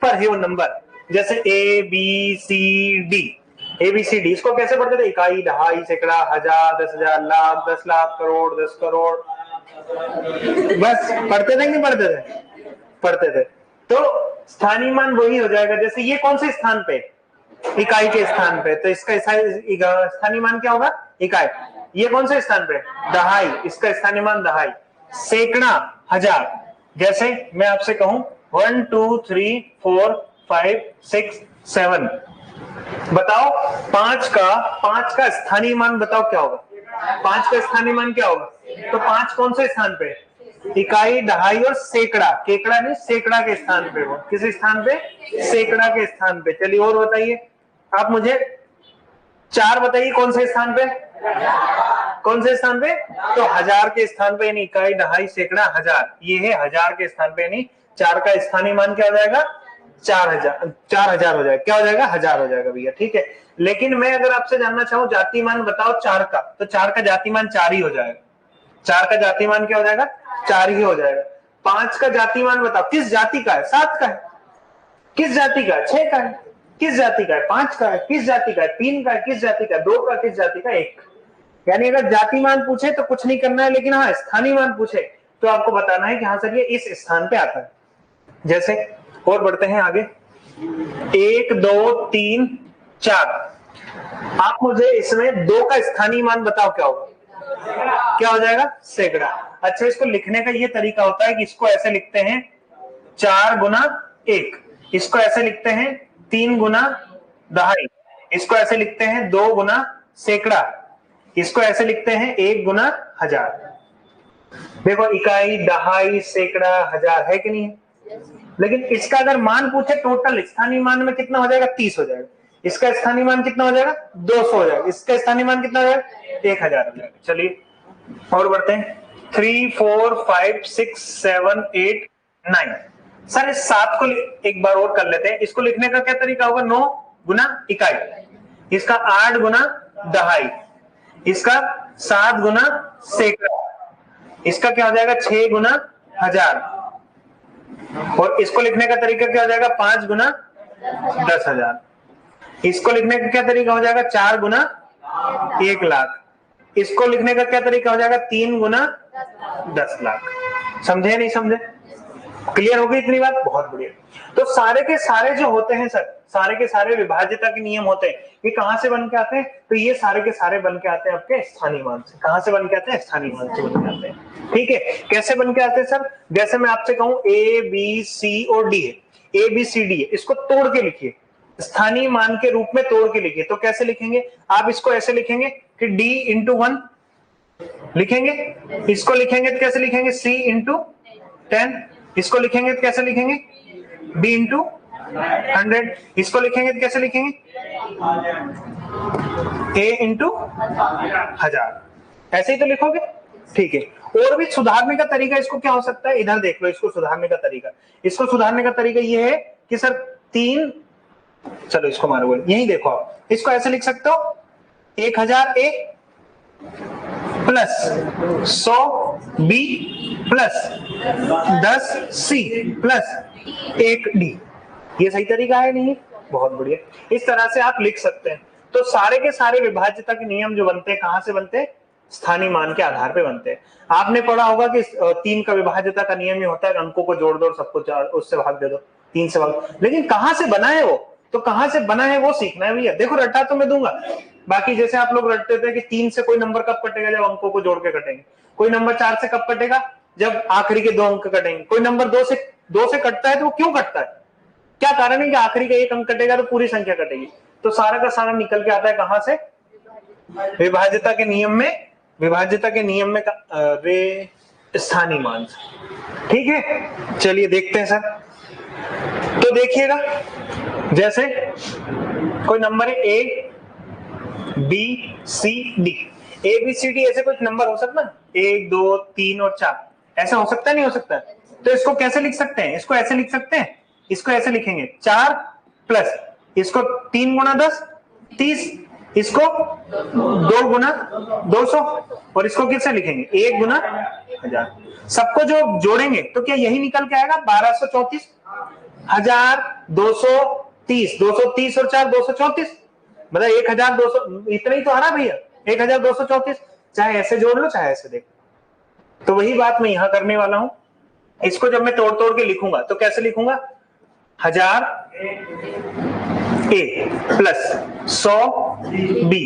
पर है वो नंबर, जैसे A B C D, A B C D, इसको कैसे पढ़ते थे? इकाई, दहाई, सैकड़ा, हजार, 10,000, लाख, 10 लाख, करोड़, 10 करोड़, बस पढ़ते थे नहीं पढ़ते थे? पढ़ते थे। तो स्थानीय मान वही हो जाएगा, जैसे ये कौन से स्थान पे? इकाई के स्थान पे, तो इसका स्थानीय मान क्या होगा? इकाई। ये कौन से स्थान पे? दहाई, इसका स्थानीय मान दहाई। सैकड़ा, हजार, जैसे मैं आपसे कहूं 1 2 3 4 5 6 7, बताओ पांच का स्थानीय मान बताओ क्या होगा? 5 का स्थानीय मान क्या होगा? तो 5 कौन से स्थान पे? इकाई, दहाई और सैकड़ा, केकड़ा नहीं, सैकड़ा के स्थान पे। वो किस स्थान पे? सैकड़ा के स्थान पे। चलिए और बताइए, आप मुझे 4 बताइए कौन से स्थान पे? कौन से स्थान पे? तो हजार के स्थान पे, यानी इकाई, दहाई, सैकड़ा, हजार, ये है हजार के स्थान पे, यानी 4 का स्थानीय मान क्या हो जाएगा? 4000, 4000 हो जाएगा। क्या हो जाएगा? 1000 हो जाएगा भैया, ठीक है। लेकिन मैं अगर आपसे जानना चाहूं जाति मान बताओ 4 का, तो 4 का जाति मान 4 ही हो जाएगा। 4 का जाति मान क्या हो जाएगा? 4 ही हो जाएगा। 5 का जाति मान बताओ, किस जाति का है? 7 का है। किस जाति का है? 6 का है। किस जाति का है? 5 का है। किस जाति का है? 3 का है। किस जाति का? 2 का। किस जाति का? 1। यानी अगर जाति मान पूछे तो कुछ नहीं करना है, लेकिन हाँ स्थानीय मान पूछे तो आपको बताना है कि हाँ सर ये इस स्थान पे आता है। जैसे और बढ़ते हैं आगे, 1 2 3 4, आप मुझे इसमें 2 का स्थानीय मान बताओ क्या होगा? क्या हो जाएगा? सैकड़ा। अच्छा, इसको लिखने का ये तरीका होता है कि इसको ऐसे लिखते हैं 4 गुना 1, इसको ऐसे लिखते हैं 3 गुना दहाई, इसको ऐसे लिखते हैं 2 गुना सैकड़ा, इसको ऐसे लिखते हैं 1 गुना हजार। देखो इकाई, दहाई, सैकड़ा, हजार है कि नहीं है? लेकिन इसका अगर मान पूछे टोटल स्थानीय मान में कितना हो जाएगा? 30 हो जाएगा। इसका स्थानीय मान कितना हो जाएगा? 200 हो जाएगा। इसका स्थानीय मान कितना हो जाएगा? 1000 हो जाएगा। चलिए और बढ़ते हैं, 3 4 5 6 7 8 9। सर इस 7 को एक बार और कर लेते हैं। इसको लिखने का क्या तरीका होगा? 9 गुना इकाई, इसका 8 गुना दहाई, इसका 7 गुना सैकड़ा, इसका क्या हो जाएगा? 6 गुना हजार, और इसको लिखने का तरीका क्या हो जाएगा? 5 गुना 10,000। इसको लिखने का क्या तरीका हो जाएगा? 4 गुना 1 लाख। इसको लिखने का क्या तरीका हो जाएगा? 3 गुना 10 लाख। समझे नहीं समझे? क्लियर हो गई इतनी बात? बहुत बढ़िया। तो सारे के सारे जो होते हैं सर, सारे के सारे विभाज्यता के नियम होते हैं, ये कहां से बन के आते हैं? तो ये सारे के सारे बन के आते हैं आपके स्थानीय मान से। कहां से बन के आते हैं? स्थानीय मान से बन के आते हैं। ठीक है, कैसे बन के आते हैं सर? जैसे मैं आपसे कहूं ए बी सी और डी है, ए बी सी डी है, इसको तोड़ के लिखिए, स्थानीय मान के रूप में तोड़ के लिखिए। तो कैसे लिखेंगे आप? इसको ऐसे लिखेंगे कि d इंटू 1 लिखेंगे, इसको लिखेंगे तो कैसे लिखेंगे? c इंटू 10, इसको लिखेंगे तो कैसे लिखेंगे? b इंटू 100, इसको लिखेंगे तो कैसे लिखेंगे? a into 1000। ऐसे ही तो लिखोगे, ठीक है। और भी सुधारने का तरीका इसको क्या हो सकता है? इधर देख लो, इसको सुधारने का तरीका। इसको सुधारने का तरीका ये है कि सर 3, चलो इसको मारो, यही देखो आप, इसको ऐसे लिख सकते हो 1000 a plus 100 b plus 10 c plus 1 d। ये सही तरीका है नहीं? बहुत बढ़िया, इस तरह से आप लिख सकते हैं। तो सारे के सारे विभाज्यता के नियम जो बनते हैं कहां से बनते हैं? स्थानीय मान के आधार पे बनते हैं। आपने पढ़ा होगा कि 3 का विभाज्यता का नियम ये होता है, अंकों को जोड़ दो, सबको उससे भाग दे दो, 3 से भाग। लेकिन कहां से बना है वो? तो कहां से बना है वो सीखना है भैया। देखो रटा तो मैं दूंगा, बाकी जैसे आप लोग रटते थे कि 3 से कोई नंबर कब कटेगा? जब अंकों को जोड़ के कटेंगे। कोई नंबर 4 से कब कटेगा? जब आखिरी के 2 अंक कटेंगे। कोई नंबर 2 से कटता है तो वो क्यों कटता है? क्या कारण है कि आखिरी का 1 अंक कटेगा तो पूरी संख्या कटेगी। तो सारा का सारा निकल के आता है कहां से? विभाज्यता के नियम में, विभाज्यता के नियम में वे स्थानीय मान से। ठीक है, चलिए देखते हैं सर। तो देखिएगा, जैसे कोई नंबर है A B C D, A B C D ऐसे कुछ नंबर हो सकता है? 1 2 3 और 4, ऐसा हो सकता है नहीं हो सकता? तो इसको कैसे लिख सकते हैं? इसको ऐसे लिख सकते हैं, इसको ऐसे लिखेंगे 4 प्लस इसको 3 गुना 10 30, इसको 2 गुना 200, और इसको किससे लिखेंगे? 1 गुना 1000। सबको जो जोड़ेंगे तो क्या यही निकल के आएगा? 1234। 1000 230, 230 और 4 234, मतलब 1200, इतना ही तो आ रहा भैया, 1234। चाहे ऐसे जोड़ लो चाहे ऐसे देखो। तो वही बात मैं यहां करने वाला हूं। इसको जब मैं तोड़ तोड़ के लिखूंगा तो कैसे लिखूंगा, 1000 A plus 100 B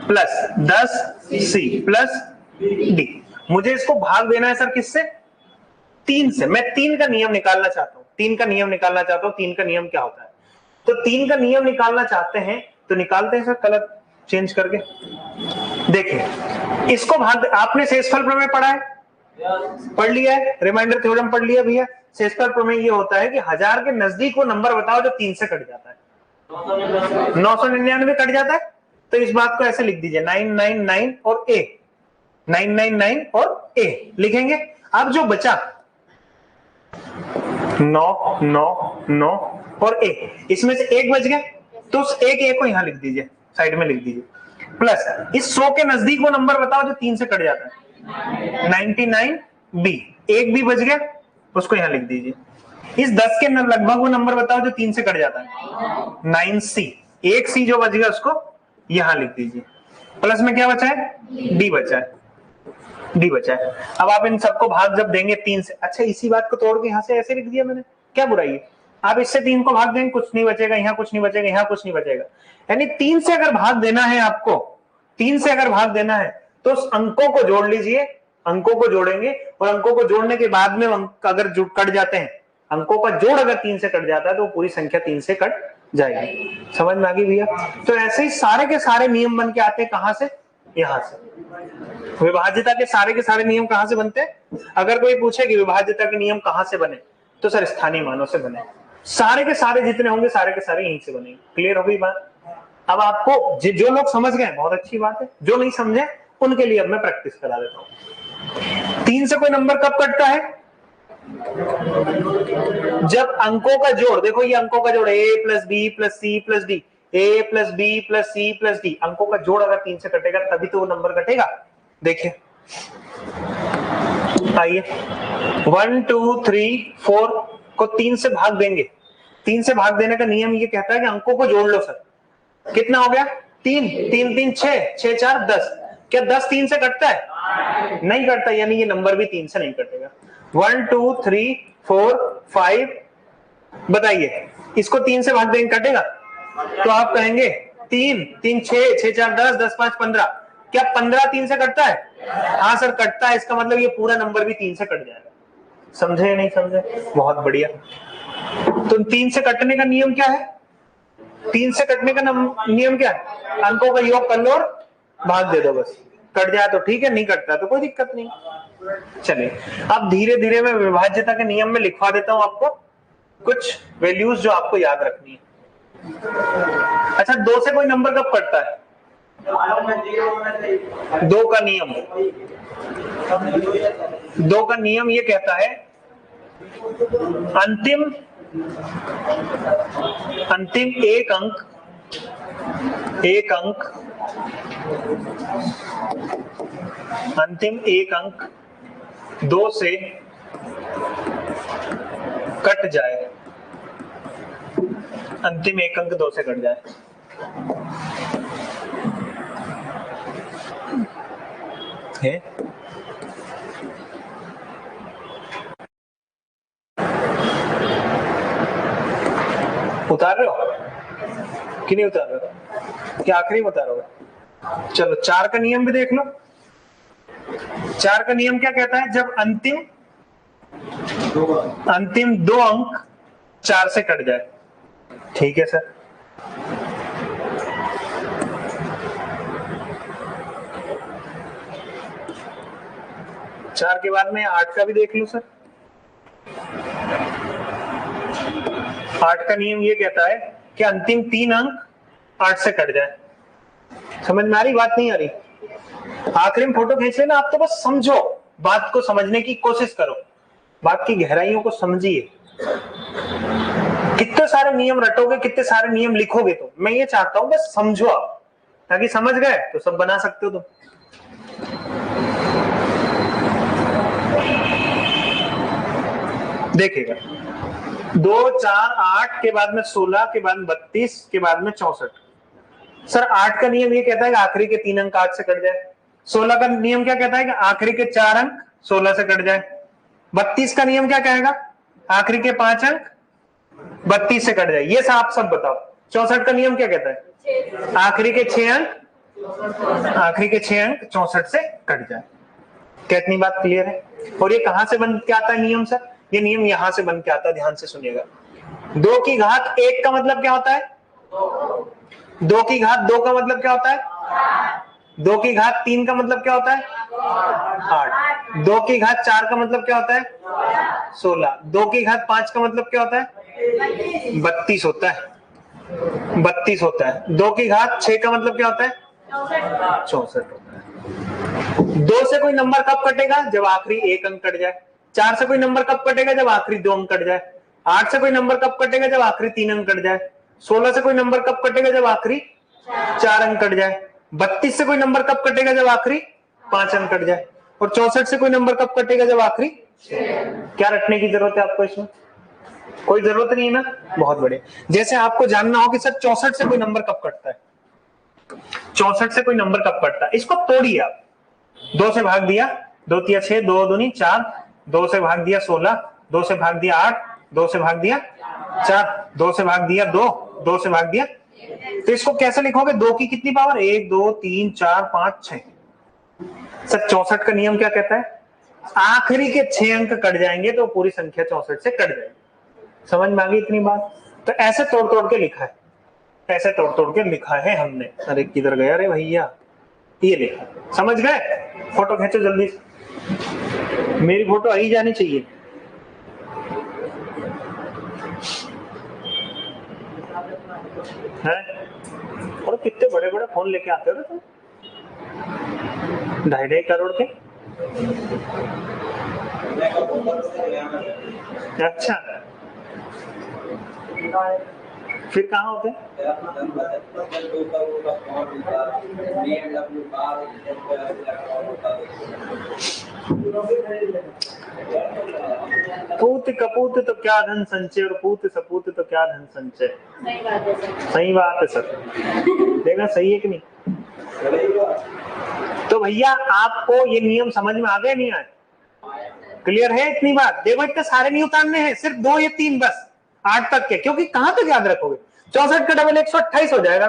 plus 10 C plus D. मुझे इसको भाग देना है सर किससे, 3 से। मैं 3 का नियम निकालना चाहता हूं, 3 का नियम निकालना चाहता हूं। 3 का नियम क्या होता है, तो 3 का नियम निकालना चाहते हैं तो निकालते हैं सर कलर चेंज करके। देखिए इसको भाग, आपने शेषफल प्रमेय पढ़ा है, पढ़ लिया है, रिमाइंडर थ्योरम पढ़ लिया भैया। शेषफल प्रमेय ये होता है कि 1000 के नजदीक वो नंबर बताओ जो 3 से कट जाता है। 999 कट जाता है, तो इस बात को ऐसे लिख दीजिए 999 और ए, 999 और ए लिखेंगे। अब जो बचा 9 9 9 और ए, इसमें से एक बच गया, तो उस एक ए को यहां लिख दीजिए, साइड में लिख दीजिए। प्लस इस 100 के नजदीक वो नंबर बताओ जो 3 से कट जाता है, 99 बी, एक बी बच गया, उसको यहां लिख दीजिए। इस 10 के लगभग वो नंबर बताओ जो 3 से कट जाता है, 9 सी, एक सी जो बच गया उसको यहां लिख दीजिए। प्लस में क्या बचा है, डी बचा है, डी बचा है। अब आप इन सबको भाग जब देंगे 3 से, अच्छा इसी बात को तोड़ के यहां से ऐसे लिख दिया मैंने, क्या बुराई है। आप इससे 3 को भाग देंगे, कुछ नहीं बचेगा, यहाँ कुछ नहीं बचेगा, यहाँ कुछ नहीं बचेगा। यानी 3 से अगर भाग देना है आपको, 3 से अगर भाग देना है तो उस अंकों को जोड़ लीजिए, अंकों को जोड़ेंगे, और अंकों को जोड़ने के बाद में अंक अगर कट जाते हैं, अंकों का जोड़ अगर 3 से कट जाता है तो पूरी संख्या 3 से कट जाएगी। समझ में आ गई भैया। तो ऐसे ही सारे के सारे नियम बन के आते हैं, कहां से, यहां से। विभाज्यता के सारे नियम कहां से बनते हैं, अगर कोई पूछे कि विभाज्यता के नियम कहां से बने, तो सर स्थानीय मानों से बने। सारे के सारे जितने होंगे सारे के सारे यहीं से बनेंगे। क्लियर हो गई बात। अब आपको जो लोग समझ गए बहुत अच्छी बात है, जो नहीं समझे उनके लिए अब मैं प्रैक्टिस करा देता हूं। 3 से कोई नंबर कब कटता है, जब अंकों का जोड़, देखो ये अंकों का जोड़ a plus B plus C plus D, A plus B plus C plus D, अंकों का जोड़ अगर 3 से कटेगा तभी तो वो नंबर कटेगा। देखिए आइए 1 2 3 4 को 3 से भाग देंगे। 3 से भाग देने का नियम ये कहता है कि अंकों को जोड़ लो सर। कितना हो गया, 3 3 3 6 6 4 10। क्या 10 3 से कटता है, नहीं कटता, यानी ये नंबर भी 3 से नहीं कटेगा। 1 2 3 4 5, बताइए इसको 3 से भाग देंगे कटेगा, तो आप कहेंगे 3 3 6 6 4 10 10 5 15। क्या 15 3 से कटता है, हाँ सर कटता है, इसका मतलब ये पूरा नंबर भी 3 से कट जाएगा। समझे या नहीं समझे, बहुत बढ़िया। तो 3 से कटने का नियम क्या है, 3 से कटने का नियम क्या है, अंकों का योग कर लो और भाग दे दो, बस कट जाए तो ठीक है, नहीं कटता तो कोई दिक्कत नहीं। चलिए अब धीरे धीरे मैं विभाज्यता के नियम में लिखवा देता हूं आपको कुछ वैल्यूज जो आपको याद रखनी है। अच्छा 2 से कोई नंबर कब कटता है, 2 का नियम, 2 का नियम ये कहता है अंतिम एक अंक 2 से कट जाए, अंतिम एक अंक 2 से कट जाए। है उतार रहे हो कि नहीं उतार रहे हो, क्या आखिरी में उतारोगे। चलो 4 का नियम भी देख लो। 4 का नियम क्या कहता है, जब अंतिम 2 अंक 4 से कट जाए। ठीक है सर, चार के बाद में 8 का भी देख लो सर। 8 का नियम ये कहता है कि अंतिम 3 अंक 8 से कट जाए। समझ में आ रही, बात नहीं आ रही, आखिरी में फोटो खींच लेना, आप तो बस समझो, बात को समझने की कोशिश करो, बात की गहराइयों को समझिए। कितने सारे नियम रटोगे, कितने सारे नियम लिखोगे, तो मैं ये चाहता हूं बस समझो आप, ताकि समझ गए तो सब बना सकते हो तुम। देखिएगा 2 4 8 के बाद में 16 के बाद 32 के बाद में 64। सर 8 का नियम ये कहता है कि आखिरी के 3 अंक 8 से कट जाए। 16 का नियम क्या कहता है कि आखिरी के 4 अंक 16 से कट जाए। 32 का नियम क्या कहेगा, आखिरी के 5 अंक 32 से कट जाए। ये आप सब बताओ। 64 का नियम क्या कहता है, आखिरी के 6 अंक 64 से कट जाए। कितनी बात क्लियर है। और ये कहां से बन के आता है नियम सर, ये नियम यहां से बन के आता है, ध्यान से सुनिएगा। 2 की घात 1 का मतलब क्या होता है, 2 की घात 2 का मतलब क्या होता है, 2 की घात 3 का मतलब क्या होता है 8, 2 की घात 4 का मतलब क्या होता है 16, 2 की घात 5 का मतलब क्या होता है 32 होता है, 32 होता है। 2 की घात 6 का मतलब क्या होता है 64 होता है। 2 से कोई नंबर कब कटेगा, जब आखिरी 1 अंक कट जाए। 4 से कोई नंबर कब कटेगा, जब आखिरी 2 अंक कट जाए। 8 से कोई नंबर कब कटेगा, जब आखिरी 3 अंक कट जाए। 16 से कोई नंबर कब कटेगा, जब आखिरी 4 अंक कट जाए। 32 से कोई नंबर कब कटेगा, जब आखिरी 5 अंक कट जाए। और 64 से कोई नंबर कब कटेगा, जब आखिरी। क्या रखने की जरूरत है आपको इसमें, कोई जरूरत नहीं है ना, बहुत बढ़िया। जैसे आपको जानना हो कि सर 64 से कोई नंबर कब कटता है, 64 से कोई नंबर कब कटता है, इसको तोड़िए आप। 2 से भाग दिया, 2 तिया 6, 2 दूनी 4, 2 से भाग दिया 16, 2 से भाग दिया 8, 2 से भाग दिया 4, 2 से भाग दिया 2, 2 से भाग दिया। तो इसको कैसे लिखोगे, 2 की कितनी पावर, 1 2 3 4 5 6। सर 64 का नियम क्या कहता है, आखिरी के 6 अंक कट जाएंगे तो पूरी संख्या 64 से कट जाएगी। समझ में आ गई इतनी बात। तो ऐसे तोड़ तोड़ के लिखा है, ऐसे तोड़ तोड़ के लिखा है हमने। अरे किधर गया रे भैया, ये लिखा, समझ गए। फोटो खींचो जल्दी से, मेरी फोटो आई जानी चाहिए। है और कितने बड़े बड़े फोन लेके आते हो तुम, 2.5 करोड़ के। अच्छा फिर कहाँ होते, पूत कपूत तो क्या धन संचय, और पूत सपूत तो क्या धन संचय। सही बात है सर, देखना सही है कि नहीं। तो भैया आपको ये नियम समझ में आ गए, नहीं आए, क्लियर है इतनी बात। देखो इतने सारे नहीं उतारने हैं, सिर्फ 2 या 3 बस 8 तक के, क्योंकि कहां तक याद रखोगे। 64 का डबल 128 हो जाएगा,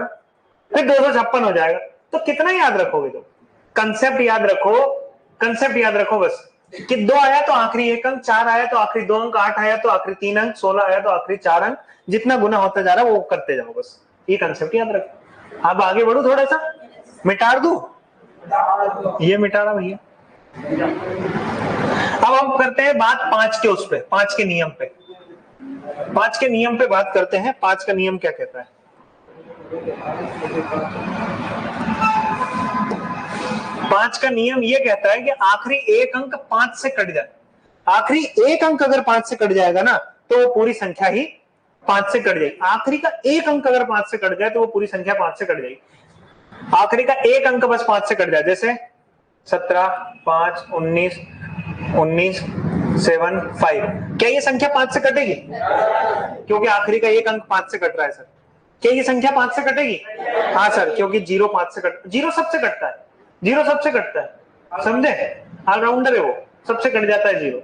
फिर 256 हो जाएगा, तो कितना याद रखोगे। तो कंसेप्ट याद रखो, कंसेप्ट याद रखो बस कि 2 आया तो आखिरी 1 अंक, 4 आया तो आखिरी 2 अंक, 8 आया तो आखिरी 3 अंक, 16 आया तो आखिरी 4 अंक। जितना गुना होता जा रहा है वो करते जाओ, बस ये कंसेप्ट याद रखो। अब आगे बढ़ो, थोड़ा सा मिटा दूं, ये मिटा रहा भैया। अब हम करते हैं बात 5 के उस पे, 5 के नियम पे, 5 के नियम पे बात करते हैं। 5 का नियम क्या कहता है, 5 का नियम ये कहता है कि आखिरी 1 अंक 5 से कट जाए। आखिरी 1 अंक अगर 5 से कट जाएगा ना तो वो पूरी संख्या ही 5 से कट जाएगी। आखिरी का 1 अंक अगर 5 से कट जाए तो वो पूरी संख्या 5 से कट जाएगी। आखिरी का 1 अंक बस 5 से कट जाए, जैसे 17 5 19 19 7 5, क्या ये संख्या 5 से कटेगी, क्योंकि आखिरी का 1 अंक 5 से कट रहा है सर। क्या ये संख्या 5 से कटेगी, हाँ सर, क्योंकि 0 5 से कट, 0 सबसे कटता है, 0 सबसे कटता है, समझे, ऑलराउंडर है वो, सबसे कट जाता है 0।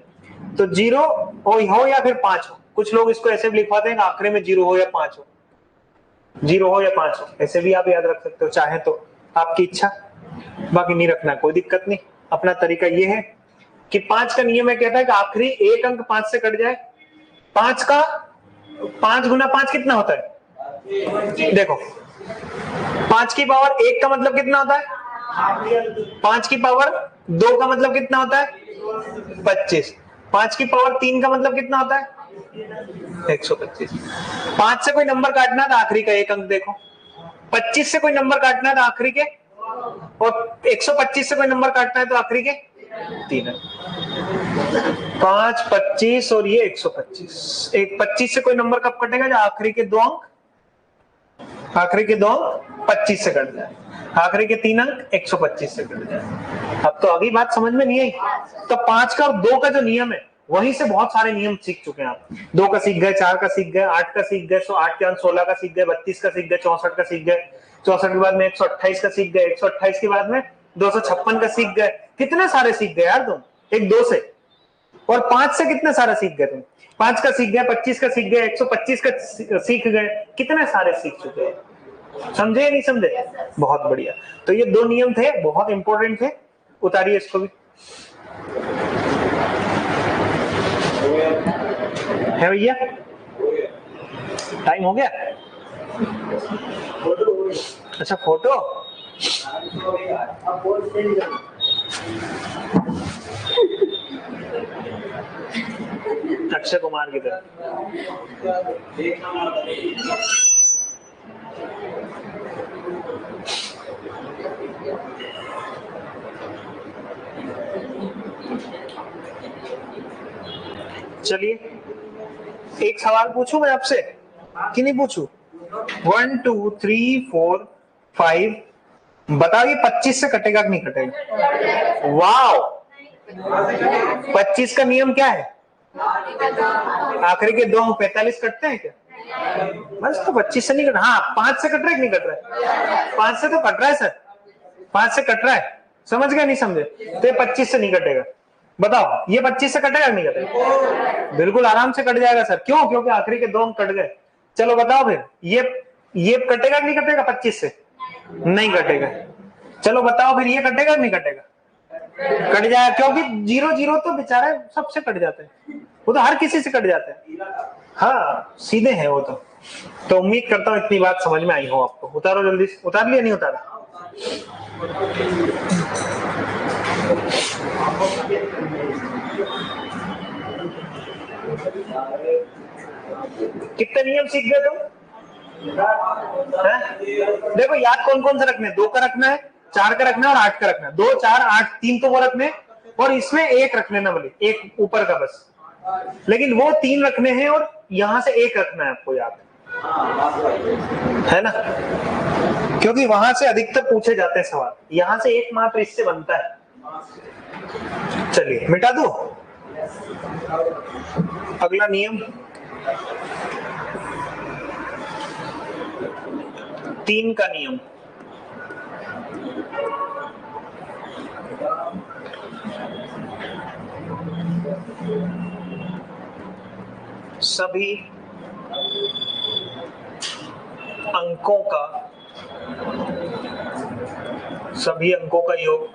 तो 0 हो या फिर 5 हो, कुछ लोग इसको ऐसे भी लिखवाते हैं आखिरी में 0 हो या 5 हो, 0 हो या 5 हो, ऐसे भी आप याद रख सकते हो चाहे तो, आपकी इच्छा, बाकी नहीं रखना कोई दिक्कत नहीं। अपना तरीका ये है कि 5 का नियम है, कहता है कि आखिरी 1 अंक 5 से कट जाए। 5 का 5 गुना 5 कितना होता है, देखो 5 की पावर 1 का मतलब कितना होता है 5 की पावर 2 का मतलब कितना होता है 25, 5 की पावर 3 का मतलब कितना होता है 125। 5 से कोई नंबर काटना है तो आखिरी का 1 अंक देखो, 25 से कोई नंबर काटना है तो आखिरी के, और 125 से कोई नंबर काटना है तो आखिरी के 3 अंक। 5 25 और ये 125। 25 से कोई नंबर कब कटेगा, जब आखिरी के 2 अंक, आखिरी के 2 अंक 25 से कट जाए, आखिरी के 3 अंक 125 से कट जाए। अब तो अगली बात समझ में नहीं आई। तो 5 का और 2 का जो नियम है वहीं से बहुत सारे नियम सीख चुके हैं आप। 2 का सीख गए, 4 का सीख गए, 8 का सीख गए, 8 के अंक 16 का सीख गए, 32 का सीख गए, 64 का सीख गए, 64 के बाद में 128 का सीख गए, 128 के बाद में 256 का सीख गए। कितने सारे सीख गए यार तुम, एक 2 से। और 5 से कितने सारे सीख गए तुम, 5 का सीख गए, 25 का सीख गए, 125 का सीख गए, कितने सारे सीख चुके हैं। समझे या नहीं समझे? बहुत बढ़िया। तो ये 2 नियम थे, बहुत इंपॉर्टेंट थे। उतारिए इसको भी। है भैया? टाइम हो गया? अच्छा फोटो। अक्षय कुमार की तरह। चलिए एक सवाल पूछूं मैं आपसे कि नहीं पूछूं? 1 2 3 4 5 बताइए 25 से कटेगा कि नहीं कटेगा? वाओ, 25 का नियम क्या है? आखिरी के 2 45 कटते हैं क्या? बस तो 25 से नहीं कट। हाँ 5 से कट रहा है कि नहीं कट रहा है? 5 से तो कट रहा है सर, 5 से कट रहा है। समझ गए नहीं समझे? तो ये 25 से नहीं कटेगा। बताओ ये 25 से कटेगा नहीं कटेगा? बिल्कुल आराम से कट जाएगा सर। क्यों? क्योंकि आखिरी के 2 अंक कट गए। चलो बताओ फिर ये कटेगा कि नहीं कटेगा 25 से? नहीं कटेगा। चलो बताओ फिर ये कटेगा कि नहीं कटेगा? कट जाएगा, क्योंकि 0 0 तो बेचारे सबसे कट जाते हैं, वो तो हर किसी से कट जाते हैं। हाँ सीधे हैं वो तो उम्मीद करता हूँ इतनी बात समझ में आई हो आपको। उतारो जल्दी से। उतार लिया नहीं उतारा? कितने नियम सीख गए तुम? देखो याद कौन कौन से रखने? 2 का रखना है, 4 का रखना है और 8 का रखना है। 2 4 8 3 तो वो रखने, और इसमें 1 रख लेना बोले, 1 ऊपर का बस। लेकिन वो 3 रखने हैं और यहां से 1 रखना है आपको, याद है ना? क्योंकि वहां से अधिकतर पूछे जाते हैं सवाल, यहां से 1 मात्र इससे बनता है। चलिए मिटा दो अगला नियम। 3 का नियम। सभी अंकों का योग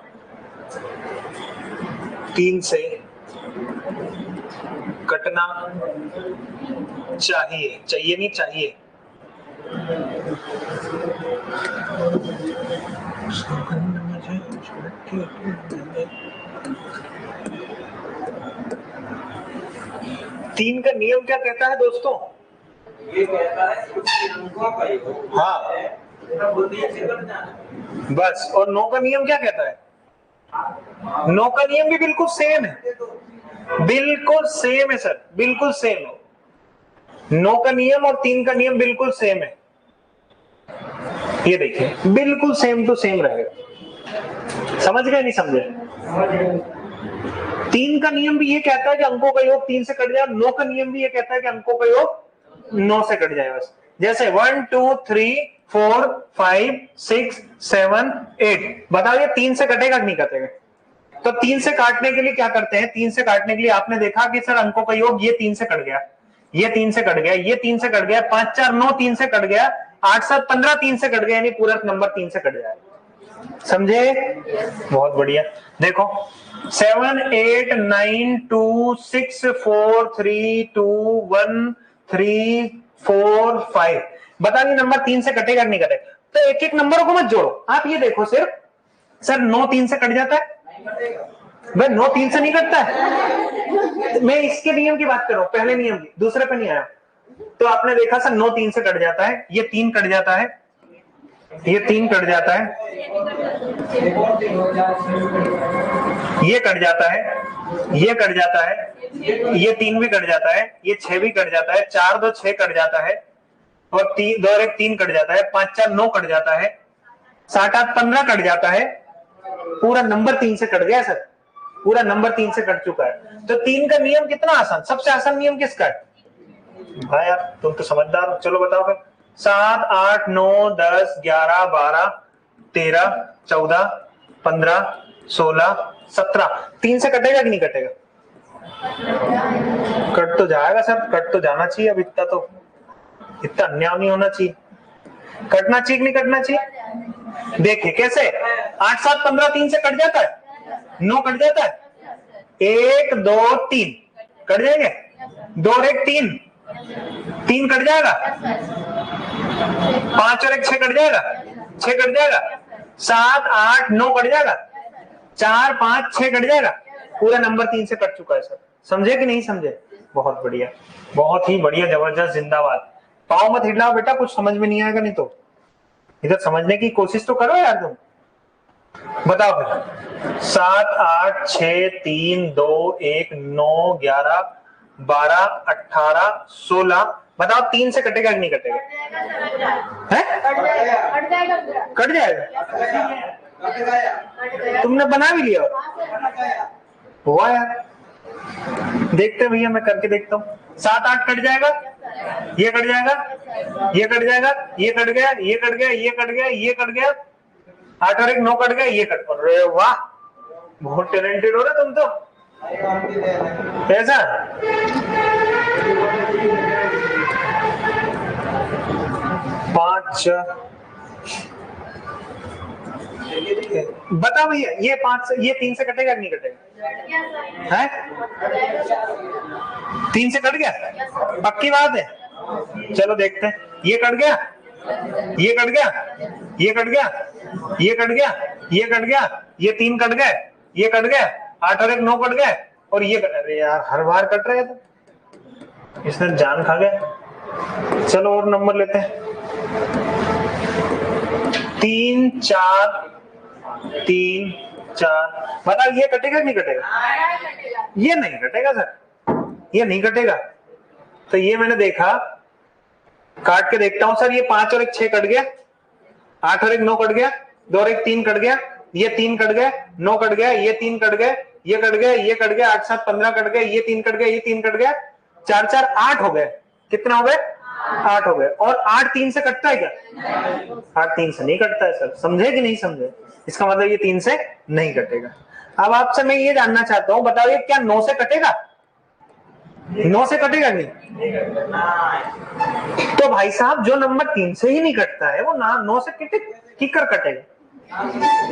3 से कटना चाहिए नहीं चाहिए। तीन का नियम क्या कहता है दोस्तों? ये कहता है हाँ बस। और 9 का नियम क्या कहता है? 9 का नियम भी बिल्कुल सेम है, बिल्कुल सेम है सर, बिल्कुल सेम है। 9 का नियम और 3 का नियम बिल्कुल सेम है। ये देखिए बिल्कुल सेम टू सेम रहेगा। समझ गए नहीं समझे? 3 का नियम भी ये कहता है कि अंकों का योग 3 से कट जाए, 9 का नियम भी ये कहता है कि अंकों का योग 9 से कट जाए बस। जैसे 1 2 3 4 5 6 7 8 बताओ ये 3 से कटेगा कि नहीं कटेगा? तो 3 से काटने के लिए क्या करते हैं? 3 से काटने के लिए आपने देखा कि सर अंकों का योग ये 3 से कट गया, ये 3 से कट गया, ये 3 से कट गया, 5 4 9 3 से कट गया, 8 7 15 3 से कट गया, यानी पूरा नंबर 3 से कट जाए। समझे? बहुत बढ़िया। देखो 7 8 9 2 6 4 3 2 1 3 4 5 बताइए नंबर 3 से कटेगा नहीं कटेगा? तो एक एक नंबरों को मत जोड़ो, आप ये देखो सिर्फ सर 9 3 से कट जाता है भाई, 9 3 से नहीं कटता है। मैं इसके नियम की बात कर रहा हूं, पहले नियम की, दूसरे पे नहीं आया। तो आपने देखा सर 9 3 से कट जाता है, ये 3 कट जाता है, ये 3 कट जाता है, ये कट जाता है, ये कट जाता है, ये 3 भी कट जाता है, ये 6 भी कट जाता है, 4 2 6 कट जाता है, और 3 2 1 3 कट जाता है, 5 4 9 कट जाता है, 7 8 15 कट जाता है, पूरा नंबर 3 से कट गया सर। पूरा नंबर 3 से कट चुका है। तो 3 का नियम कितना आसान, सबसे आसान नियम किसका है? हाँ यार तुम तो समझदार हो। चलो बताओ फिर। 7 8 9 10 11 12 13 14 15 16 17 3 से कटेगा कि नहीं कटेगा? कट तो जाएगा सर, कट तो जाना चाहिए। अब इतना अन्याय नहीं होना चाहिए। कटना चाहिए कि नहीं कटना चाहिए? देखिए कैसे, 8 7 15 3 से कट जाता है, 9 कट जाता है, 1 2 3 कट जाएंगे, 2 और 1 3, 3 कट जाएगा, 5 और 1 6 कट जाएगा, 6 कट जाएगा, 7 8 9 कट जाएगा, 4 5 6 कट जाएगा, पूरा नंबर 3 से कट चुका है सर। समझे कि नहीं समझे? बहुत बढ़िया, बहुत ही बढ़िया, जबरदस्त, जिंदाबाद। पाँव मत हिलाओ बेटा, कुछ समझ में नहीं आएगा नहीं तो। इधर समझने की कोशिश तो करो यार तुम। बताओ फिर। 7 8 6 3 2 1 9 11 12 18 16, बताओ 3 से कटेगा कि नहीं कटेगा? कट जाएगा। तुमने बना भी लिया हुआ यार। देखते भैया, मैं करके देखता हूँ। 7 8 कट जाएगा, ये कट जाएगा, ये कट जाएगा, ये कट गया, ये कट गया, ये कट गया, ये कट गया, 8 और 1 9 कट गया, ये कट। अरे वाह, बहुत टैलेंटेड हो रहे तुम तो। ऐसा पांच, बता भैया, ये 5 से, ये 3 से कटेगा कि नहीं कटेगा? है 3 से कट गया, पक्की बात है। चलो देखते हैं। ये कट गया, ये कट गया, ये कट गया, ये कट गया, ये कट गया, ये 3 कट गए, ये कट गया, 8 और 1 9 कट गए, और ये अरे यार हर बार कट रहे थे, इसने जान खा गया। चलो और नंबर लेते हैं। 3 4 3 4, बताओ ये कटेगा नहीं कटेगा? ये नहीं कटेगा सर, ये नहीं कटेगा। तो ये मैंने देखा, काट के देखता हूं सर। ये 5 और 1 6 कट गया, 8 और 1 9 कट गया, 2 और 1 3 कट गया, ये 3 कट गए, 9 कट गया, ये 3 कट गए, ये कट गए, ये कट गया, 8 7 15 कट गए, ये 3 कट गया, ये 3 कट गया, 4 4 8 हो गए। कितना हो गए? 8 हो गए। और 8 3 से कटता है क्या? 8 3 से नहीं कटता है सर। समझे कि नहीं समझे? इसका मतलब ये 3 से नहीं कटेगा। अब आपसे मैं ये जानना चाहता हूं, बताओ ये क्या 9 से कटेगा? 9 से कटेगा नहीं? तो भाई साहब जो नंबर 3 से ही नहीं कटता है वो 9 से किकर कटेगा?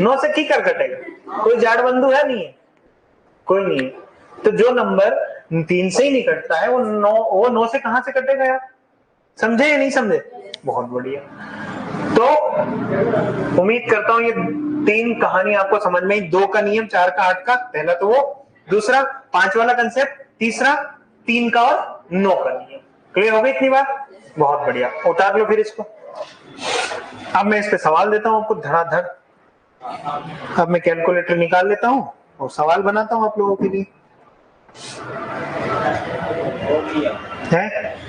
9 से किकर कटेगा? कोई जाड़ बंधु है? नहीं है, कोई नहीं है। तो जो नंबर 3 से ही नहीं कटता है वो 9 से कहां से कटेगा यार? समझे या नहीं समझे? बहुत बढ़िया। तो उम्मीद करता हूं ये 3 कहानी आपको समझ में आई। 2 का नियम, 4 का 8 का, पहला तो वो, दूसरा 5 वाला कंसेप्ट, तीसरा 3 का और 9 का नियम। क्लियर हो गई इतनी बात? बहुत बढ़िया। उतार लो फिर इसको। अब मैं इस पे सवाल देता हूं आपको धड़ाधड़। अब मैं कैलकुलेटर निकाल लेता हूं और सवाल बनाता हूं आप लोगों के लिए। है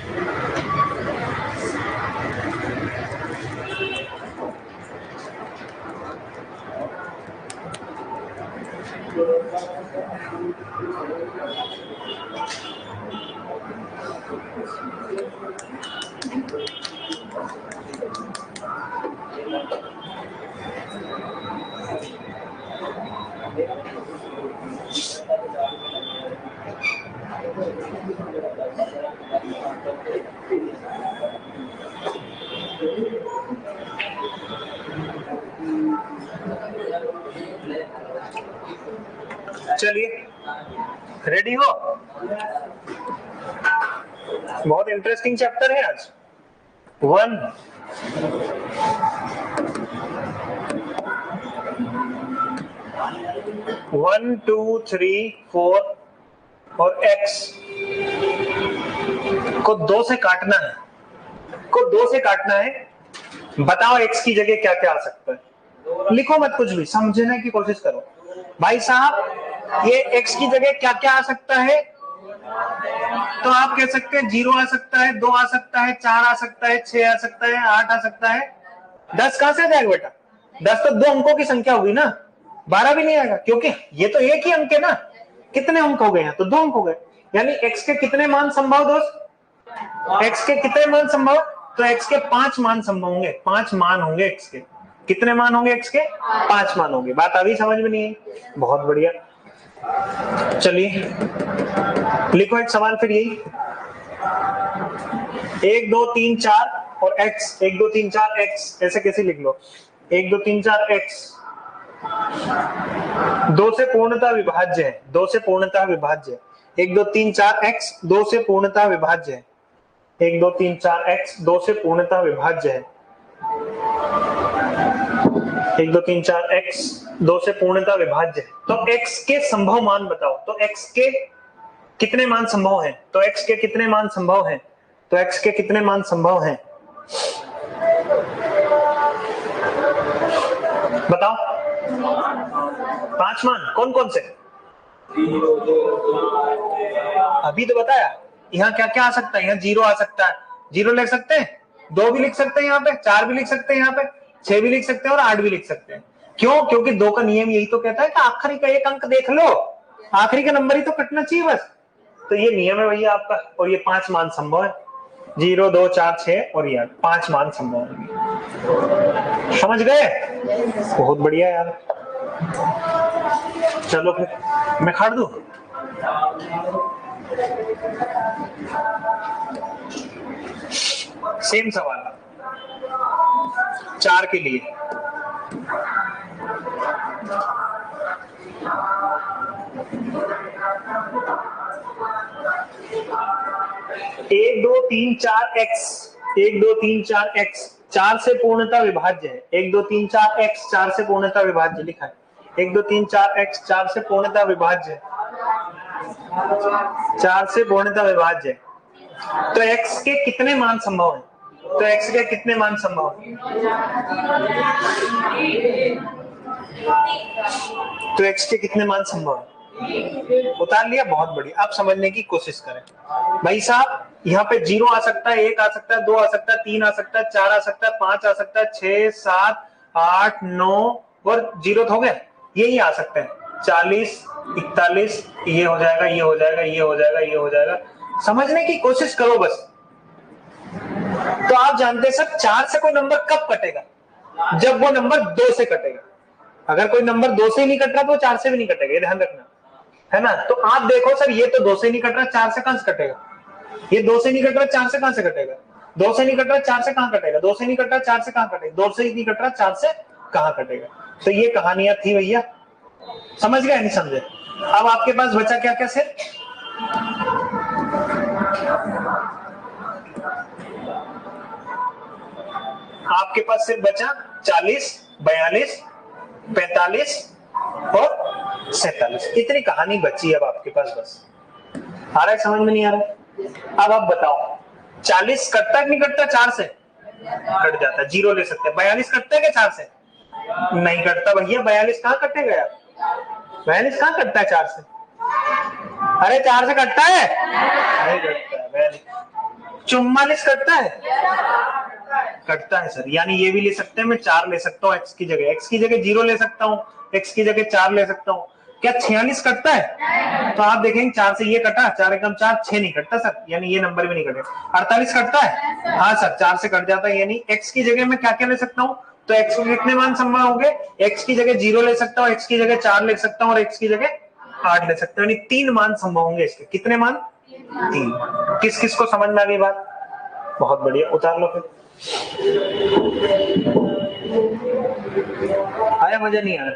चलिए, रेडी हो? बहुत इंटरेस्टिंग चैप्टर है आज। 1 1 2 3 4 और x को 2 से काटना है, बताओ x की जगह क्या क्या आ सकता है? लिखो मत कुछ भी, समझने की कोशिश करो। भाई साहब ये x की जगह क्या क्या आ सकता है? तो आप कह सकते हैं 0 आ सकता है, 2 आ सकता है, 4 आ सकता है, 6 आ सकता है, 8 आ सकता है। 10 कहां से आ जाएगा बेटा? 10 तो 2 अंकों की संख्या होगी ना, 12 भी नहीं आएगा, क्योंकि ये तो एक ही अंक है ना। कितने अंक हो गए हैं? तो 2 अंक हो गए। यानी x के कितने मान संभव दोस्त? x के कितने मान संभव? तो x के 5 मान संभव होंगे, 5 मान होंगे x के। कितने मान होंगे x के? 5 मान होंगे। बात अभी समझ में नहीं आई? बहुत बढ़िया। चलिए लिखो एक सवाल फिर यही, 1 2 3 4 और x, 1 2 3 4 x, ऐसे कैसे लिख लो? 1 2 3 4 x 2 से पूर्णतः विभाज्य है, 2 से पूर्णतः विभाज्य है। 1 2 3 4 x 2 से पूर्णतः विभाज्य है। 1 2 3 4 x 2 से पूर्णतः विभाज्य है। 1 2 3 4 x 2 से पूर्णतः विभाज्य है। तो x के संभव मान बताओ। तो x के कितने मान संभव हैं? तो x के कितने मान संभव हैं? तो x के कितने मान संभव हैं बताओ? 5 मान। कौन कौन से? अभी तो बताया। यहाँ क्या क्या आ सकता है? यहाँ 0 आ सकता है, 0 लिख सकते हैं, 2 भी लिख सकते हैं, यहाँ पे 4 भी लिख सकते हैं, यहाँ पे 6 भी लिख सकते हैं और 8 भी लिख सकते हैं। क्यों? क्योंकि 2 का नियम यही तो कहता है कि आखिरी का एक अंक देख लो, आखिरी का नंबर ही तो कटना चाहिए बस। तो ये नियम है भैया आपका। और ये 5 मान संभव है, 0 2 4 6 और ये 5 मान संभव है। समझ गए? बहुत बढ़िया यार। चलो फिर मैं खड़ दूं। सेम सवाल 4 के लिए। एक दो तीन चार एक्स, 1 2 3 4 एक्स 4 से पूर्णतः विभाज्य है। 1 2 3 4 एक्स 4 से पूर्णतः विभाज्य लिखा है। 1 2 3 4 एक्स 4 से पूर्णतः विभाज्य, 4 से पूर्णतः विभाज्य। तो x के कितने मान संभव है? तो x के कितने मान संभव है? तो x के कितने मान संभव है? उतार लिया। बहुत बढ़िया। अब समझने की कोशिश करें भाई साहब। यहाँ पे 0 आ सकता है, 1 आ सकता है, 2 आ सकता है, 3 आ सकता है, 4 आ सकता है, 5 आ सकता है, 6 7 8 9 और 0 हो गया। यही आ सकते हैं 40 41, ये हो जाएगा, ये हो जाएगा, ये हो जाएगा, ये हो जाएगा। समझने की कोशिश करो बस। तो आप जानते हैं सर 4 से कोई नंबर कब कटेगा? जब वो नंबर 2 से कटेगा। अगर कोई नंबर 2 से ही नहीं कट रहा तो 4 से भी नहीं कटेगा, ये ध्यान रखना है ना। तो आप देखो सर, ये तो 2 से नहीं कट रहा, 4 से कहां से कटेगा? ये 2 से नहीं कट रहा, 4 से कहां से कटेगा? 2 से नहीं कट रहा, 4 से कहां कटेगा? 2 से नहीं कट रहा, 4 से कहां कटेगा? 2 से ही नहीं कट रहा, 4 से कहां कटेगा? तो ये कहानियां थी भैया। समझ गए नहीं समझे? अब आपके पास बचा क्या क्या सर? आपके पास सिर्फ बचा 40 42 45 और 47। इतनी कहानी बची है अब आपके पास बस। आ रहा है समझ में? नहीं आ रहा है? अब आप बताओ 40 कटता है कि नहीं कटता? 4 से कट जाता है, 0 ले सकते हैं। 42 कटता है क्या 4 से? नहीं कटता भैया। 42 कहां कटेगा यार? 42 कहां कटता है 4 से? अरे 4 से कटता है? नहीं कटता है। 44 कटता है? कटता है सर। यानी ये भी ले सकते हैं, मैं 4 ले सकता हूँ x की जगह, x की जगह 0 ले सकता हूँ, x की जगह 4 ले सकता हूँ। क्या 46 कटता है? तो आप देखेंगे 4 से ये कटा, 4 एकम 4, 6 नहीं कटता सर, यानी ये नंबर भी नहीं कटेगा। 48 कटता है? हाँ सर, 4 से कट जाता है। यानी x की जगह मैं क्या क्या ले सकता हूँ? तो x के कितने मान संभव होंगे? x की जगह 0 ले सकता हूँ, x की जगह 4 ले सकता हूँ और x की जगह 8 ले सकता हूँ। यानी 3 मान संभव होंगे इसके। कितने मान? 3। किस किस को समझ में आ गई बात? बहुत बढ़िया। उतार लो फिर। आया मजा? नहीं आया?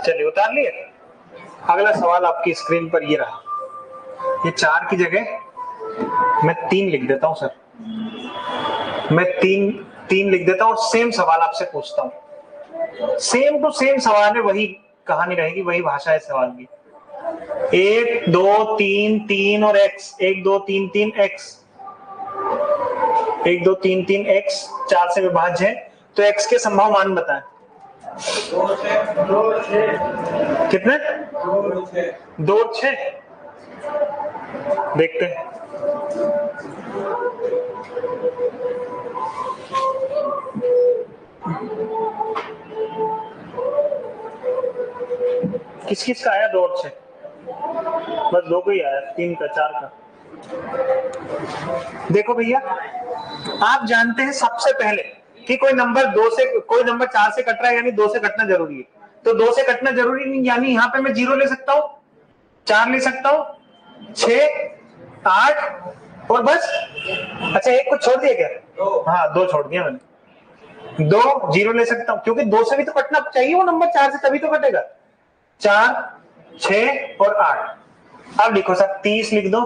चलिए उतार लिए। अगला सवाल आपकी स्क्रीन पर ये रहा। ये 4 की जगह मैं 3 लिख देता हूँ सर, मैं तीन लिख देता हूँ। सेम सवाल आपसे पूछता हूँ, सेम टू सेम सवाल है, वही कहानी रहेगी, वही भाषा है सवाल की। 1 2 3 3 और x, 1 2 3 3 x, 1 2 3 3 x 4 से विभाज्य है, तो x के संभव मान बताएं। 2 6 कितने? 2 और 6 देखते हैं। किस किस का आया 2 और 6? बस 2 को ही आया, 3 का 4 का। देखो भैया, आप जानते हैं सबसे पहले कि कोई नंबर 4 से कट रहा है, यानी 2 से कटना जरूरी है। तो 2 से कटना जरूरी नहीं, यानी यहाँ पे मैं 0 ले सकता हूँ, 4 ले सकता हूँ, 6 8 और बस। अच्छा, एक को छोड़ दिया क्या? हाँ, 2 छोड़ दिया मैंने। 2 0 ले सकता हूँ, क्योंकि 2 से भी तो कटना चाहिए वो नंबर, 4 से तभी तो कटेगा। 4 6 और 8। अब लिखो सर, 30 लिख दो,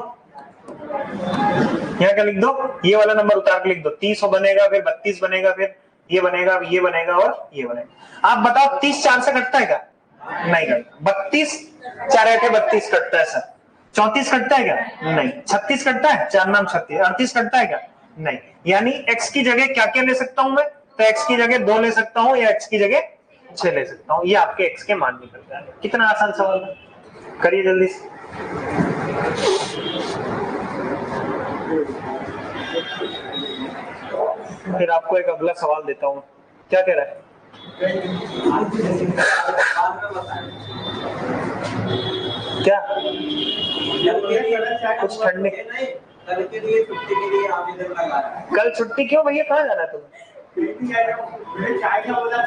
यहाँ क्या लिख दो, ये वाला नंबर उतार के लिख दो। 30 बनेगा, फिर 32 बनेगा, फिर ये बनेगा, ये बनेगा और ये बनेगा। आप बताओ 30 4 से कटता है क्या? नहीं कटता। 32 4 8 32 कटता है सर। 34 कटता है क्या? नहीं। 36 कटता है, 4 नाम 36। 38 कटता है क्या? नहीं। यानी x की जगह क्या क्या ले सकता हूं मैं? तो x की जगह 2 ले सकता हूं, या x की जगह 6 ले सकता हूं। ये आपके x के मान निकल जाएगा। कितना आसान सवाल है, करिए जल्दी से। फिर आपको एक अगला सवाल देता हूं। क्या कह रहा है? क्या कुछ ठंडे? कल के लिए छुट्टी के लिए आवेदन लगा रहा है। कल छुट्टी क्यों भैया, कहाँ जाना है तुम्हें? चाय का बोला था,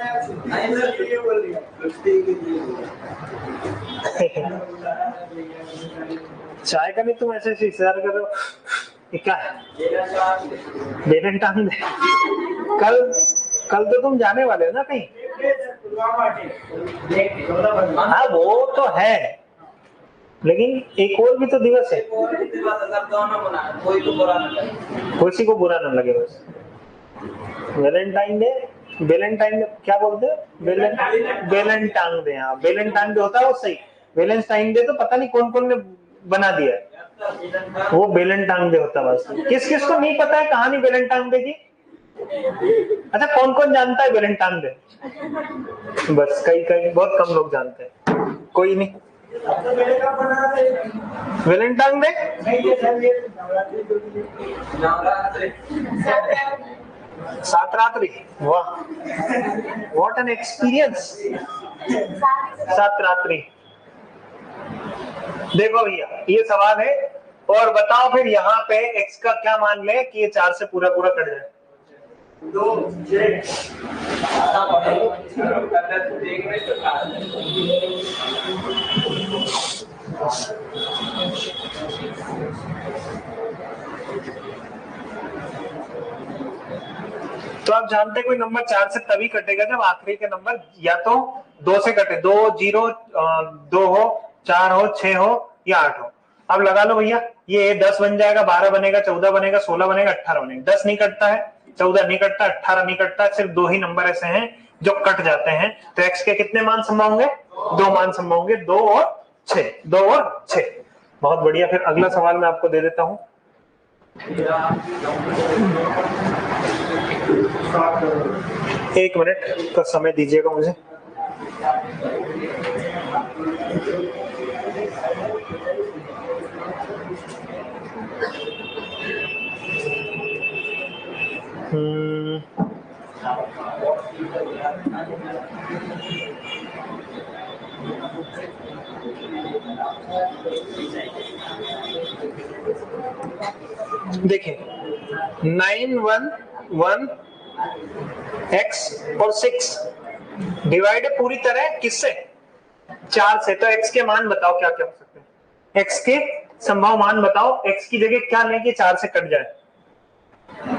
नहीं सर ये बोल दिया छुट्टी के लिए। चाय का नहीं, तुम ऐसे इशारा कर रहे हो, ये क्या है? Valentine day. कल तो तुम जाने वाले हो ना कहीं? हाँ वो तो है, लेकिन एक और भी तो दिवस है। किसी को बुरा ना लगे बस। वेलेंटाइन डे, वेलेंटाइन क्या बोलते हैं? Valentine day. हाँ, वेलेंटाइन डे होता है वो सही। वेलेंटाइन डे तो पता नहीं कौन कौन ने बना दिया है, वो वेलेंटाइन डे होता है बस। किस किस को नहीं पता है कहानी वेलेंटाइन डे की? अच्छा, कौन कौन जानता है वेलेंटाइन डे? बस कई बहुत कम लोग जानते हैं। कोई नहीं। वेलेंटाइन डे सात रात्रि, वाह व्हाट एन एक्सपीरियंस। सात रात्रि। देखो भैया, ये सवाल है, और बताओ फिर यहाँ पे x का क्या मान ले कि ये 4 से पूरा पूरा कट जाए। 2 6 तो आप जानते हैं कोई नंबर 4 से तभी कटेगा जब आखिरी के नंबर या तो 2 से कटे, 2 0 2 हो, 4 हो, 6 हो या 8 हो। अब लगा लो भैया, ये 10 बन जाएगा, 12 बनेगा, 14 बनेगा, 16 बनेगा, 18 बनेगा। 10 नहीं कटता है, 14 नहीं कटता, 18 नहीं कटता, सिर्फ 2 ही नंबर ऐसे हैं जो कट जाते हैं। तो x के कितने मान संभव होंगे? 2 मान संभव होंगे, 2 और 6, 2 और 6। बहुत बढ़िया। फिर अगला सवाल मैं आपको दे देता हूं। एक मिनट का समय दीजिएगा मुझे। देखिए, 9 1 1 x और 6 डिवाइड है पूरी तरह किससे? 4 से। तो x के मान बताओ क्या क्या हो सकते हैं? x के संभव मान बताओ, x की जगह क्या लें कि 4 से कट जाए?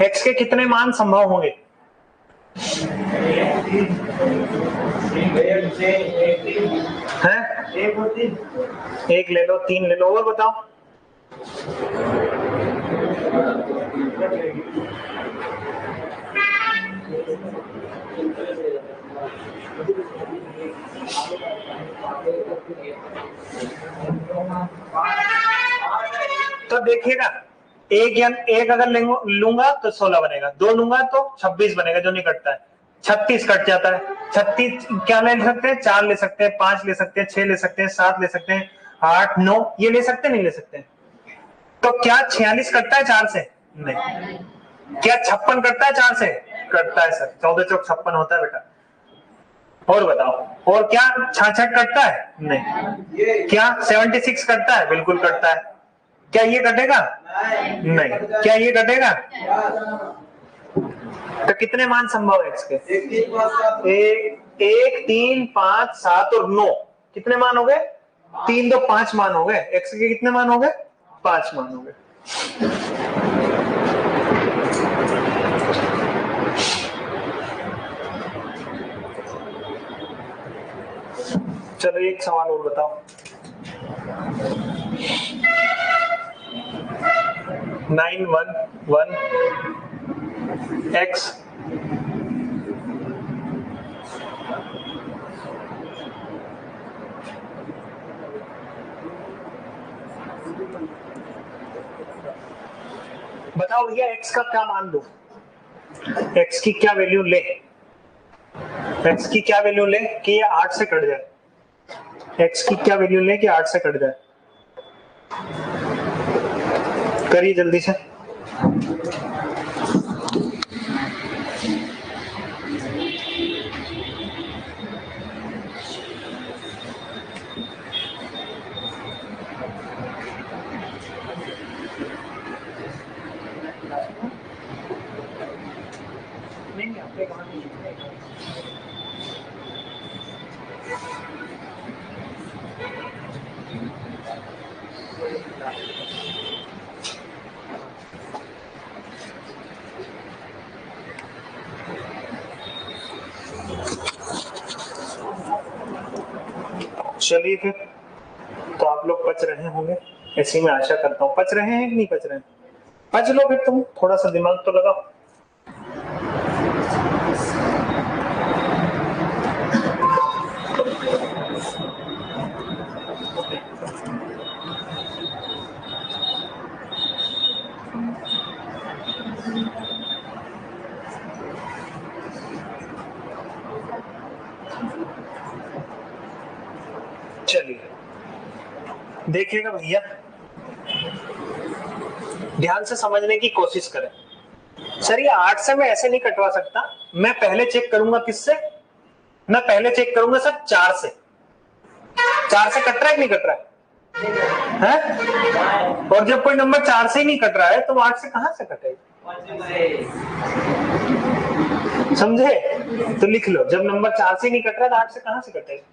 x के कितने मान संभव होंगे? हैं? 1 ले लो, 3 ले लो, और बताओ। तो देखिएगा, एक अगर लूंगा तो 16 बनेगा, 2 लूंगा तो 26 बनेगा, जो नहीं कटता है। 36 कट जाता है। 36 क्या ले सकते हैं? 4 ले सकते हैं, 5 ले सकते हैं, 6 ले सकते हैं, 7 ले सकते हैं, 8 9 ये ले सकते हैं, नहीं ले सकते। तो क्या 46 कटता है 4 से? नहीं। क्या 56 कटता है 4 से? कटता है सर, 14 चौक 56 होता है बेटा। और बताओ, और क्या 66 कटता है? नहीं। क्या 76 कटता है? बिल्कुल कटता है। क्या ये कटेगा? नहीं। क्या ये कटेगा? तो कितने मान संभव है इसके? 1 3 5 7 और 9। कितने मान हो गए? 3 2 5 मान हो गए। एक्स के कितने मान हो गए? 5 मान हो गए। चलो एक सवाल और बताओ। 9 1 1 x बताओ भैया, x का क्या मान दो? x की क्या वैल्यू ले? x की क्या वैल्यू ले कि ये 8 से कट जाए? x की क्या वैल्यू ले कि 8 से कट जाए? करिए जल्दी से। चलिए फिर, तो आप लोग पच रहे होंगे, ऐसी मैं आशा करता हूँ। पच रहे हैं कि नहीं पच रहे हैं? पच लो फिर, तुम थोड़ा सा दिमाग तो लगाओ। चलिए देखिएगा भैया, ध्यान से समझने की कोशिश करें। सर ये 8 से मैं ऐसे नहीं कटवा सकता, मैं पहले चेक करूंगा किससे? मैं पहले चेक करूंगा सर 4 से। 4 से कट रहा है कि नहीं कट रहा है? और जब कोई नंबर 4 से ही नहीं कट रहा है तो 8 से कहां से कटेगा? समझे? तो लिख लो, जब नंबर 4 से नहीं कट रहा है तो 8 से कहां से कटेगा?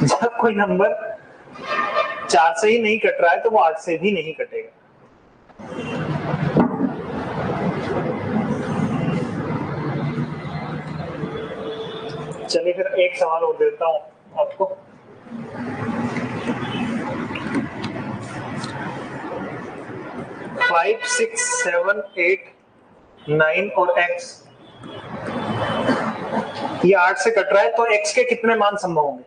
जब कोई नंबर 4 से ही नहीं कट रहा है तो वो 8 से भी नहीं कटेगा। चलिए फिर एक सवाल और देता हूं आपको। फाइव 6 7 8 9 और x ये 8 से कट रहा है, तो x के कितने मान संभव होंगे?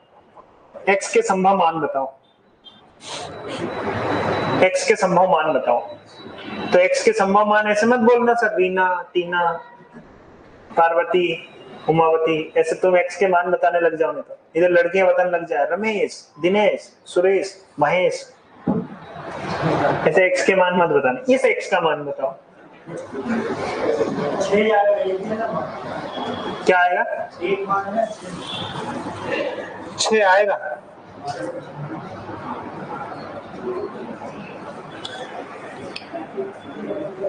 x के संभव मान बताओ। x के संभव मान बताओ। तो x के संभव मान ऐसे मत बोलना सर, रीना, टीना, पार्वती, उमावती, ऐसे तुम x के मान बताने लग जाओ नहीं तो इधर लड़कियां बताने लग जाए, रमेश, दिनेश, सुरेश, महेश, ऐसे x के मान मत बताना। इस x का मान बताओ। क्या आएगा? 6 आएगा।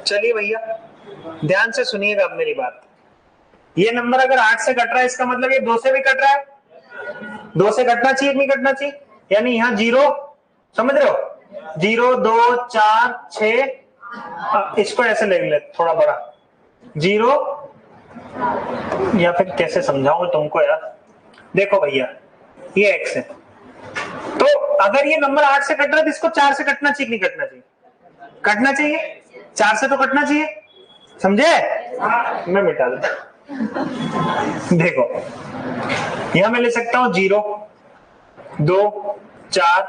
चलिए भैया ध्यान से सुनिएगा अब मेरी बात। ये नंबर अगर 8 से कट रहा है, इसका मतलब ये 2 से भी कट रहा है। 2 से कटना चाहिए कि नहीं कटना चाहिए? यानी यहाँ 0, समझ रहे हो? 0 2 4 6, इसको ऐसे ले ले थोड़ा बड़ा 0, या फिर कैसे समझाऊं तुमको यार। देखो भैया ये x है, तो अगर ये नंबर 8 से कट रहा है तो इसको 4 से कटना चाहिए कि नहीं कटना चाहिए? कटना चाहिए, 4 से तो कटना चाहिए, समझे? मैं मिटा देता। देखो यहां मैं ले सकता हूं 0, 2, 4,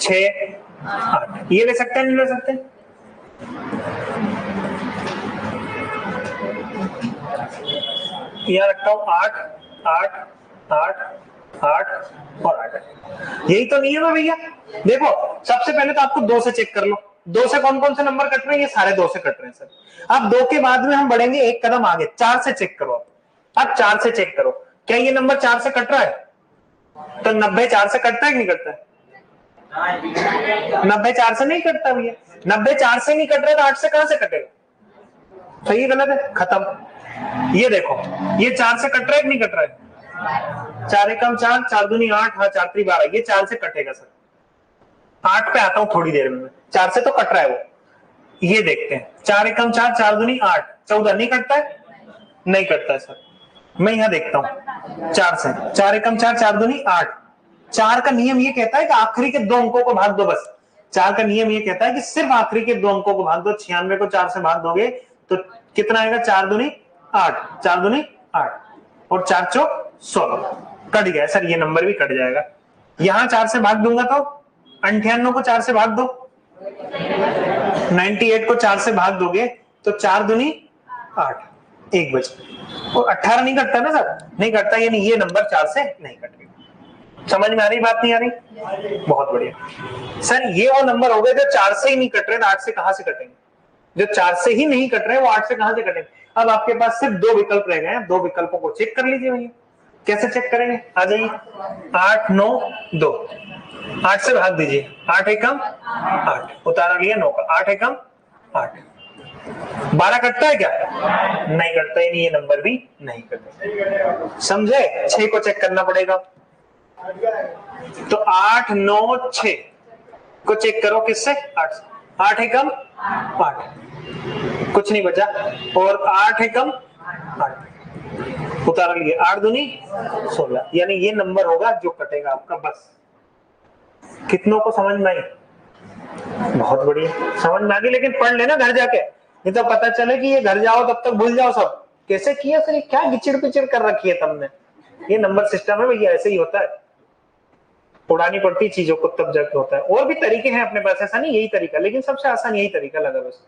6, 8, ये ले सकते हैं नहीं ले सकते? यहां रखता हूं 8, 8, 8, 8 और 8। यही तो नहीं है ना भैया? देखो सबसे पहले तो आपको 2 से चेक कर लो, 2 से कौन कौन से नंबर कट रहे हैं? ये सारे 2 से कट रहे हैं सर। अब 2 के बाद में हम बढ़ेंगे एक कदम आगे, 4 से चेक करो। अब 4 से चेक करो, क्या ये नंबर 4 से कट रहा है? तो 90 4 से कटता है कि नहीं कटता है? 90 4 से नहीं कटता भैया। 90 4 से नहीं कट रहा है तो 8 से कहां से कटेगा? सही गलत है? खत्म। ये देखो ये 4 से कट रहा है कि नहीं कट रहा है? 4 एकम 4, 4 दूनी 8, हाँ 4 3 12, ये 4 से कटेगा सर। 8 पे आता हूं थोड़ी देर में। 4 से तो कट रहा है वो, ये देखते हैं। 4 एकम 4, 4 दूनी 8, 14 नहीं कटता है? नहीं कटता है सर। मैं यहां देखता हूं 4 से, 4 एकम 4, 4 दूनी 8। 4 का नियम ये कहता है कि आखिरी के 2 अंकों को भाग दो बस। 4 का नियम ये कहता है कि सिर्फ आखिरी के 2 अंकों को भाग दो। 96 को 4 से भाग दोगे तो कितना आएगा? 4 दूनी 8, 4 दूनी 8 और 4 चौक 16। कट गया सर, ये नंबर भी कट जाएगा। यहां 4 से भाग दूंगा तो 98 को 4 से भाग दो, 98 को 4 से भाग दोगे तो 4 दूनी 8, 1 बच। और 18 नहीं कटता ना सर? नहीं कटता, यानी ये नंबर 4 से नहीं कटेगा। समझ में आ रही बात? नहीं आ रही? बहुत बढ़िया सर। ये वो नंबर हो गए जो 4 से ही नहीं कट रहे, 8 से कहां से कटेंगे? जो 4 से ही नहीं कट रहे वो 8 से कहां से कटेंगे? अब आपके पास सिर्फ 2 विकल्प रह गए हैं, 2 विकल्पों को चेक कर लीजिए भैया। कैसे चेक करेंगे? आ जाइए। 8 9 2, 8 से भाग दीजिए। 8 एकम 8, उतारा लिया 9 का। 8 एकम 8, 12 कटता है क्या? नहीं कटता, ही नहीं, ये नंबर भी नहीं कटता। समझे? 6 को चेक करना पड़ेगा। तो 8 9 6 को चेक करो किससे? 8 से। 8 एकम 8, कुछ नहीं बचा। और 8 एकम 8, उतारा लिए। 8 दूनी 16, यानी ये नंबर होगा जो कटेगा आपका। बस कितनों को समझ में आई? बहुत बढ़िया, समझ में आ गई। लेकिन पढ़ लेना घर जाके, नहीं तो पता चले कि ये घर जाओ तब तक भूल जाओ सब कैसे किया सर, क्या गिचिड़ पिचिड़ कर रखी है तुमने। ये नंबर सिस्टम है भैया, ऐसे ही होता है, उड़ानी पड़ती चीजों को तब जाके होता है। और भी तरीके हैं अपने पास, ऐसा नहीं यही तरीका, लेकिन सबसे आसान यही तरीका लगा बस।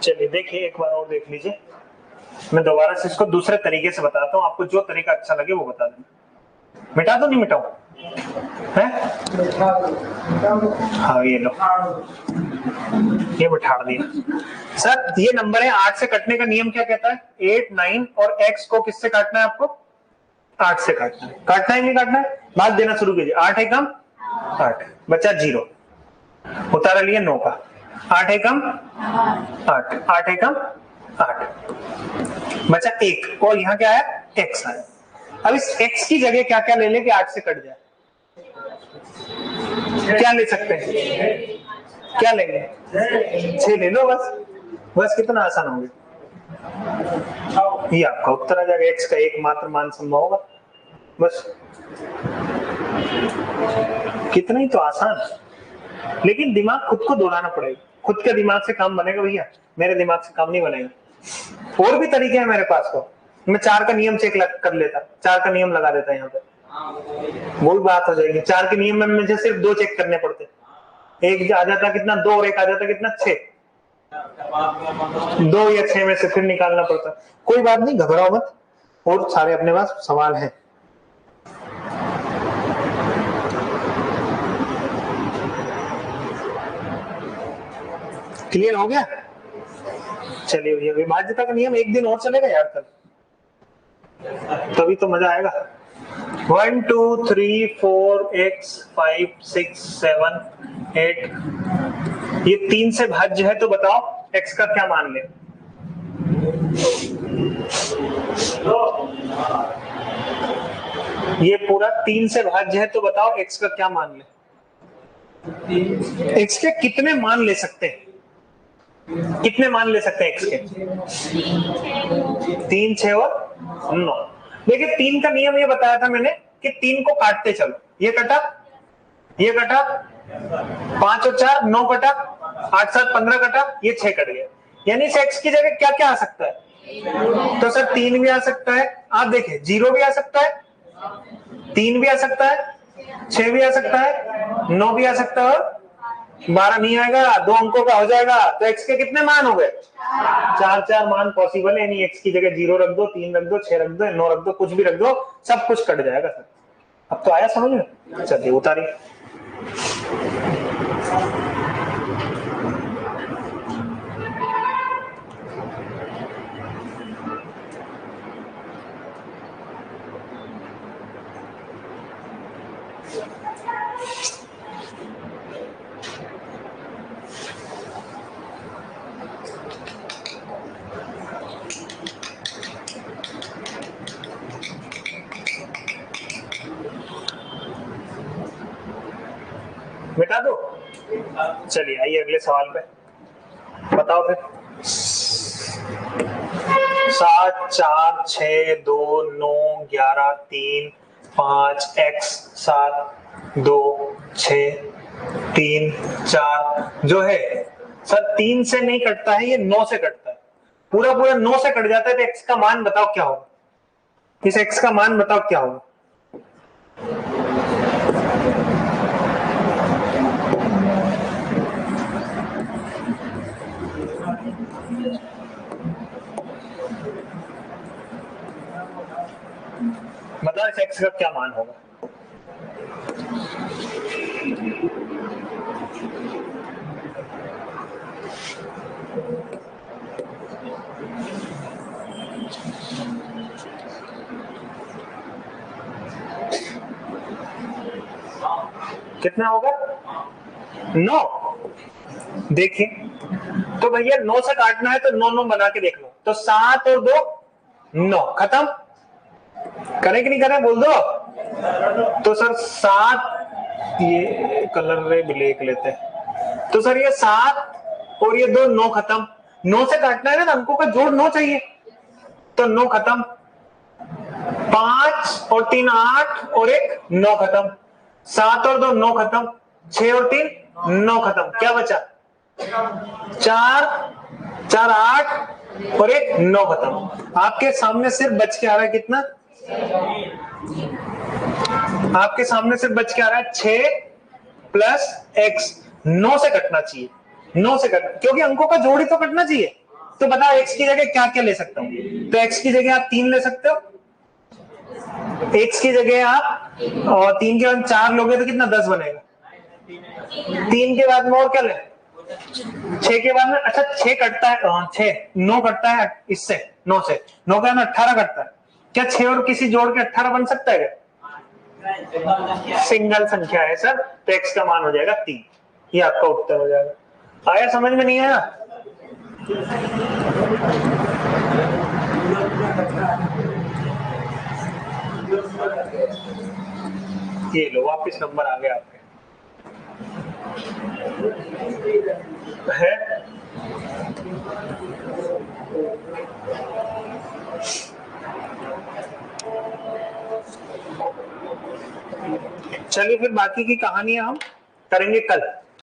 चलिए देखिए, एक बार और देख लीजिए। मैं दोबारा से इसको दूसरे तरीके से बताता हूँ, आपको जो तरीका अच्छा लगे वो बता देना। मिटा दो? नहीं मिटाऊं? है? हाँ ये लो, ये बिठा दिया। सर ये नंबर है 8 से कटने का नियम क्या कहता है? 8 9 और x को किससे काटना है आपको? 8 से काटना है। काटना है नहीं काटना है? भाग देना शुरू कीजिए। 8 एकम 8, बचा 0, उतारा लिया 9 का। 8 एकम 8, 8 एकम 8, बचा 1 और यहाँ क्या है? x है। अब इस x की जगह क्या क्या ले ले कि 8 से कट जाए? क्या ले सकते हैं? क्या लेंगे? 6 ले लो बस। बस कितना आसान हो गया, ये आपका उत्तर आ जाएगा। x का एकमात्र मान संभव होगा, बस। कितना ही तो आसान, लेकिन दिमाग खुद को दौड़ाना पड़ेगा। खुद के दिमाग से काम बनेगा भैया, मेरे दिमाग से काम नहीं बनेगा। और भी तरीके हैं मेरे पास, तो मैं 4 का नियम चेक कर लेता, 4 का नियम लगा देता यहाँ पे, वही बात हो जाएगी। 4 के नियम में मुझे सिर्फ 2 चेक करने पड़ते। एक आ जाता कितना? 2 और एक आ जाता कितना? 6। 2 या 6 में से फिर निकालना पड़ता। कोई बात नहीं, घबराओ मत, और सारे अपने पास सवाल हैं। क्लियर हो गया? चलिए भैया, विभाज्यता का नियम एक दिन और चलेगा यार कल, तभी तो मजा आएगा। 1 2 3 4 x 5 6 7 8, ये 3 से भाज्य है, तो बताओ x का क्या मान ले? ये पूरा 3 से भाज्य है, तो बताओ x का क्या मान ले? x के कितने मान ले सकते हैं? कितने मान ले सकते हैं x के? 3, 6 और 9। देखिए 3 का नियम ये बताया था मैंने कि 3 को काटते चलो। ये कटा, ये कटा, 5 और 4 9 कटा, 8 7 15 कटा, ये 6 कट गया। यानी इस x की जगह क्या क्या आ सकता है? तो सर 3 भी आ सकता है, आप देखिए 0 भी आ सकता है, 3 भी आ सकता है, 6 भी आ सकता है, 9 भी आ सकता है, 12 नहीं आएगा, 2 अंकों का हो जाएगा। तो x के कितने मान हो गए? 4 मान पॉसिबल है। यानी x की जगह 0 रख दो, 3 रख दो, 6 रख दो, 9 रख दो, कुछ भी रख दो, सब कुछ कट जाएगा सर। अब तो आया समझ में? चलिए उतारिए। मिटा दो। चलिए आइए अगले सवाल पे, बताओ फिर। 7 4 6 2 9 11 3 5 x 7 2 6 3 4 जो है सर 3 से नहीं कटता है, ये 9 से कटता है। पूरा पूरा 9 से कट जाता है। तो x का मान बताओ क्या होगा? इस x का मान बताओ क्या होगा? बताओ इस x का क्या मान होगा? कितना होगा? 9। देखिए तो भैया 9 से काटना है तो 9 9 बना के देख लो। तो 7 और 2 9, खत्म। करें कि नहीं करें बोल दो। तो सर 7, ये कलर रे ब्लैक लेते हैं। तो सर ये 7 और ये 2 9, खत्म। 9 से काटना है ना, तो अंकों का जोड़ 9 चाहिए। तो 9 खत्म, 5 और 3 8 और 1 9, खत्म। 7 और 2 9, खत्म। 6 और 3 9, खत्म। क्या बचा? 4 4 8 और 1 9, खत्म। आपके सामने सिर्फ बच के आ रहा है कितना? आपके सामने सिर्फ बच के आ रहा है 6 प्लस x। 9 से कटना चाहिए, 9 से कटना, क्योंकि अंकों का जोड़ ही तो कटना चाहिए। तो बताओ x की जगह क्या क्या ले सकता हूं? तो x की जगह आप 3 ले सकते हो, x की जगह आप, और 3 के बाद 4 लोगे तो कितना? 10 बनेगा। 3 के बाद में और क्या ले? 6 के बाद में, अच्छा 6 कटता है, 6 9 कटता है इससे, 9 से 9 के बाद 18 कटता है। क्या 6 और किसी जोड़ के 18 बन सकता है क्या? सिंगल संख्या है सर। तो x का मान हो जाएगा 3। ये आपका उत्तर हो जाएगा। आया समझ में? नहीं आया? ये लो वापिस नंबर आ गया आपके है। चलिए फिर बाकी की कहानियां हम करेंगे कल।